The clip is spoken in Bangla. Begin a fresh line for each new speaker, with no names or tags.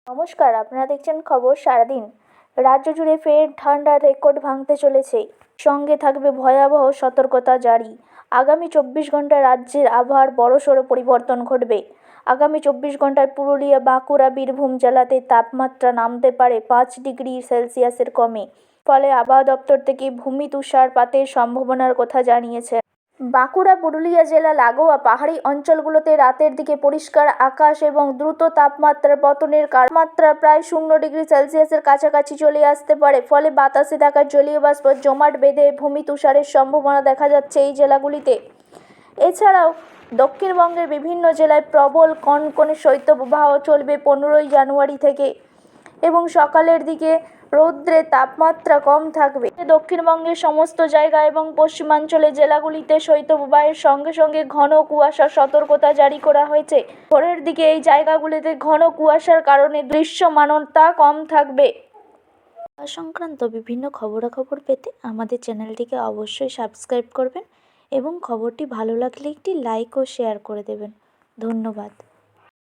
নমস্কার, আপনারা দেখছেন খবর সারাদিন। রাজ্য জুড়ে ফের ঠান্ডার রেকর্ড ভাঙতে চলেছে, সঙ্গে থাকবে ভয়াবহ সতর্কতা জারি। আগামী 24 ঘন্টায় রাজ্যের আবহাওয়ার বড়সড় পরিবর্তন ঘটবে। আগামী 24 ঘন্টায় পুরুলিয়া, বাঁকুড়া, বীরভূম জেলাতে তাপমাত্রা নামতে পারে 5 ডিগ্রি সেলসিয়াসের কমে। ফলে আবহাওয়া দপ্তর থেকে ভূমি তুষারপাতের সম্ভাবনার কথা জানিয়েছে। বাঁকুড়া, পুরুলিয়া জেলা লাগোয়া পাহাড়ি অঞ্চলগুলোতে রাতের দিকে পরিষ্কার আকাশ এবং দ্রুত তাপমাত্রার পতনের তাপমাত্রা প্রায় 0 ডিগ্রি সেলসিয়াসের কাছাকাছি চলে আসতে পারে। ফলে বাতাসে থাকা জলীয় বাষ্প জমাট বেঁধে ভূমি তুষারের সম্ভাবনা দেখা যাচ্ছে এই জেলাগুলিতে। এছাড়াও দক্ষিণবঙ্গের বিভিন্ন জেলায় প্রবল কনকনে শৈত্যপ্রবাহ চলবে 15ই জানুয়ারি থেকে, এবং সকালের দিকে রৌদ্রের তাপমাত্রা কম থাকবে। দক্ষিণবঙ্গের সমস্ত জায়গা এবং পশ্চিমাঞ্চলের জেলাগুলিতে শৈত্যপ্রবাহের সঙ্গে সঙ্গে ঘন কুয়াশার সতর্কতা জারি করা হয়েছে। ভোরের দিকে এই জায়গাগুলিতে ঘন কুয়াশার কারণে দৃশ্যমানতা কম থাকবে। সংক্রান্ত বিভিন্ন খবরাখবর পেতে আমাদের চ্যানেলটিকে অবশ্যই সাবস্ক্রাইব করবেন এবং খবরটি ভালো লাগলে একটি লাইক ও শেয়ার করে দেবেন। ধন্যবাদ।